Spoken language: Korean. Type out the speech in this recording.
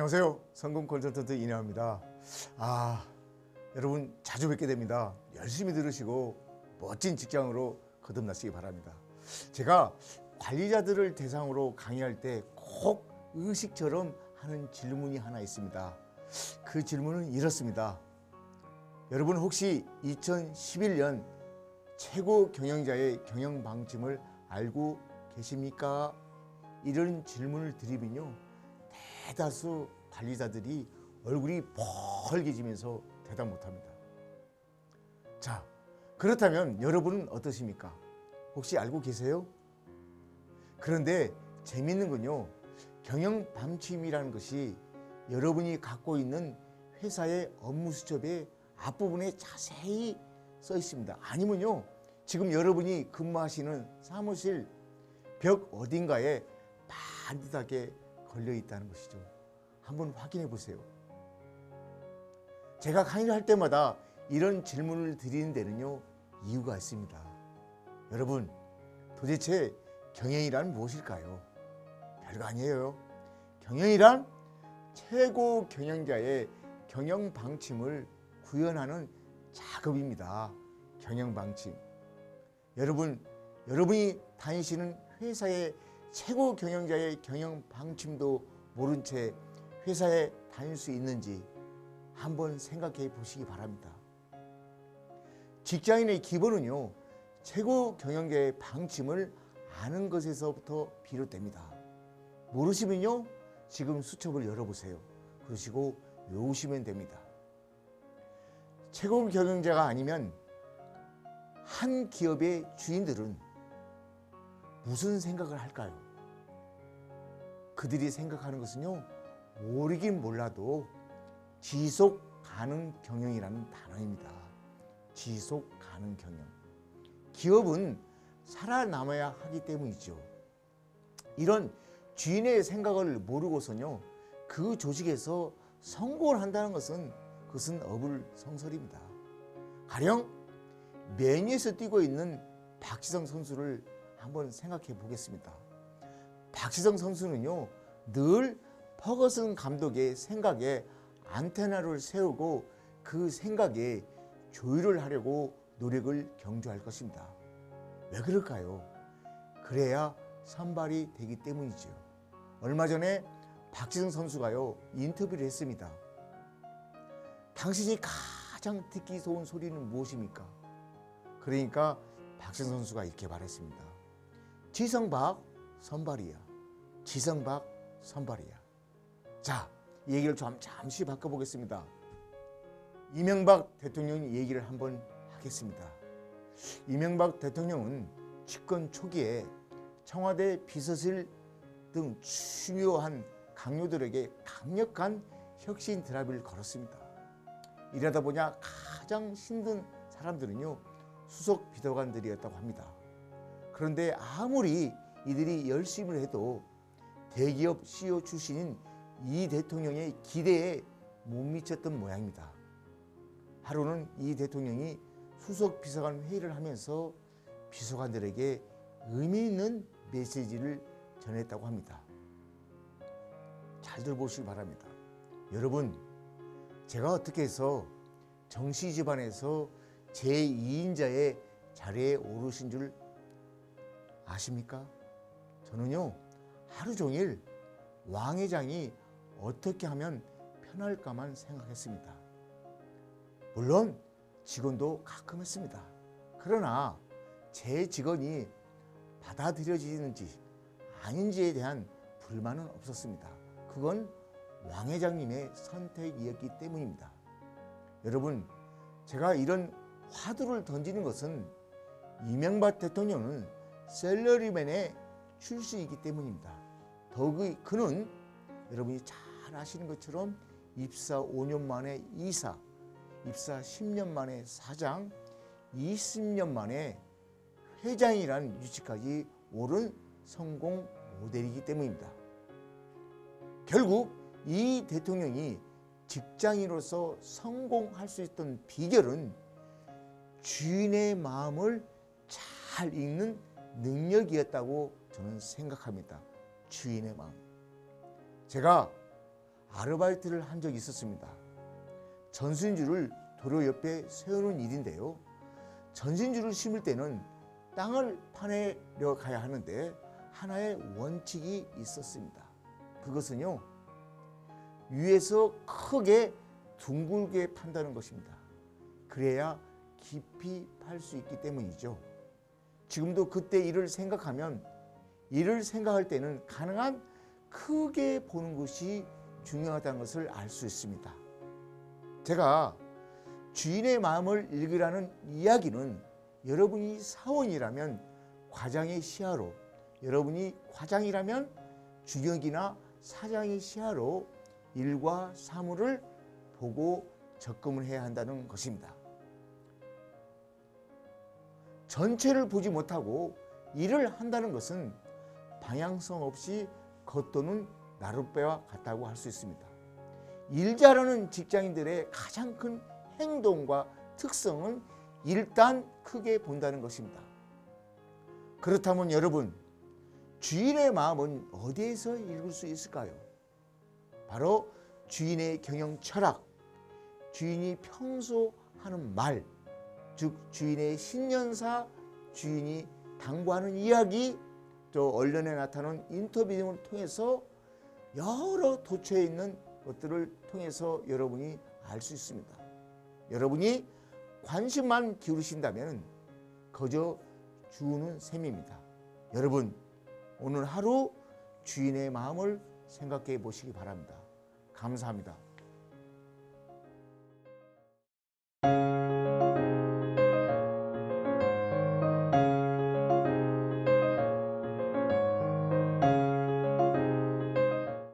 안녕하세요. 성공 컨설턴트 이내화입니다. 여러분 자주 뵙게 됩니다. 열심히 들으시고 멋진 직장으로 거듭나시기 바랍니다. 제가 관리자들을 대상으로 강의할 때 꼭 의식처럼 하는 질문이 하나 있습니다. 그 질문은 이렇습니다. 여러분 혹시 2011년 최고 경영자의 경영 방침을 알고 계십니까? 이런 질문을 드리면요, 대다수 관리자들이 얼굴이 펄개지면서 대답 못합니다. 자, 그렇다면 여러분은 어떠십니까? 혹시 알고 계세요? 그런데 재미있는 건요, 경영 방침이라는 것이 여러분이 갖고 있는 회사의 업무 수첩의 앞부분에 자세히 써 있습니다. 아니면요, 지금 여러분이 근무하시는 사무실 벽 어딘가에 반듯하게 걸려 있다는 것이죠. 한번 확인해 보세요. 제가 강의를 할 때마다 이런 질문을 드리는 데는요, 이유가 있습니다. 여러분, 도대체 경영이란 무엇일까요? 별거 아니에요. 경영이란 최고 경영자의 경영 방침을 구현하는 작업입니다. 경영 방침. 여러분이 다니시는 회사의 최고 경영자의 경영 방침도 모른 채 회사에 다닐 수 있는지 한번 생각해 보시기 바랍니다. 직장인의 기본은요, 최고 경영자의 방침을 아는 것에서부터 비롯됩니다. 모르시면요, 지금 수첩을 열어보세요. 그러시고 외우시면 됩니다. 최고 경영자가 아니면 한 기업의 주인들은 무슨 생각을 할까요? 그들이 생각하는 것은요, 모르긴 몰라도 지속 가능 경영이라는 단어입니다. 지속 가능 경영. 기업은 살아남아야 하기 때문이죠. 이런 주인의 생각을 모르고서는요, 그 조직에서 성공을 한다는 것은 그것은 어불성설입니다. 가령 메뉴에서 뛰고 있는 박지성 선수를 한번 생각해 보겠습니다. 박지성 선수는요, 늘 퍼거슨 감독의 생각에 안테나를 세우고 그 생각에 조율을 하려고 노력을 경주할 것입니다. 왜 그럴까요? 그래야 선발이 되기 때문이죠. 얼마 전에 박지성 선수가요, 인터뷰를 했습니다. 당신이 가장 듣기 좋은 소리는 무엇입니까? 그러니까 박지성 선수가 이렇게 말했습니다. 지성박 선발이야. 지성박 선발이야. 자, 이 얘기를 좀 잠시 바꿔보겠습니다. 이명박 대통령 얘기를 한번 하겠습니다. 이명박 대통령은 집권 초기에 청와대 비서실 등 중요한 강요들에게 강력한 혁신 드라이브를 걸었습니다. 이러다 보냐 가장 힘든 사람들은요, 수석 비서관들이었다고 합니다. 그런데 아무리 이들이 열심히 해도 대기업 CEO 출신인 이 대통령의 기대에 못 미쳤던 모양입니다. 하루는 이 대통령이 수석 비서관 회의를 하면서 비서관들에게 의미 있는 메시지를 전했다고 합니다. 잘 들어보시기 바랍니다. 여러분, 제가 어떻게 해서 정씨 집안에서 제2인자의 자리에 오르신 줄 아십니까? 저는요, 하루 종일 왕 회장이 어떻게 하면 편할까만 생각했습니다. 물론 직원도 가끔 했습니다. 그러나 제 직원이 받아들여지는지 아닌지에 대한 불만은 없었습니다. 그건 왕 회장님의 선택이었기 때문입니다. 여러분, 제가 이런 화두를 던지는 것은 이명박 대통령은 셀러리맨의 출신이기 때문입니다. 더욱이 그는 여러분이 잘 아시는 것처럼 입사 5년 만에 이사, 입사 10년 만에 사장, 20년 만에 회장이라는 위치까지 오른 성공 모델이기 때문입니다. 결국 이 대통령이 직장인으로서 성공할 수 있던 비결은 주인의 마음을 잘 읽는 능력이었다고 저는 생각합니다. 주인의 마음. 제가 아르바이트를 한 적이 있었습니다. 전신주를 도로 옆에 세우는 일인데요. 전신주를 심을 때는 땅을 파내려 가야 하는데 하나의 원칙이 있었습니다. 그것은요, 위에서 크게 둥글게 판다는 것입니다. 그래야 깊이 팔 수 있기 때문이죠. 지금도 그때 일을 생각하면, 일을 생각할 때는 가능한 크게 보는 것이 중요하다는 것을 알 수 있습니다. 제가 주인의 마음을 읽으라는 이야기는 여러분이 사원이라면 과장의 시야로, 여러분이 과장이라면 주역이나 사장의 시야로 일과 사물을 보고 접근을 해야 한다는 것입니다. 전체를 보지 못하고 일을 한다는 것은 방향성 없이 겉도는 나룻배와 같다고 할 수 있습니다. 일 잘하는 직장인들의 가장 큰 행동과 특성은 일단 크게 본다는 것입니다. 그렇다면 여러분, 주인의 마음은 어디에서 읽을 수 있을까요? 바로 주인의 경영 철학, 주인이 평소 하는 말, 즉 주인의 신년사, 주인이 당부하는 이야기, 또 언론에 나타나는 인터뷰 등을 통해서 여러 도처에 있는 것들을 통해서 여러분이 알 수 있습니다. 여러분이 관심만 기울이신다면 거저 주는 셈입니다. 여러분, 오늘 하루 주인의 마음을 생각해 보시기 바랍니다. 감사합니다.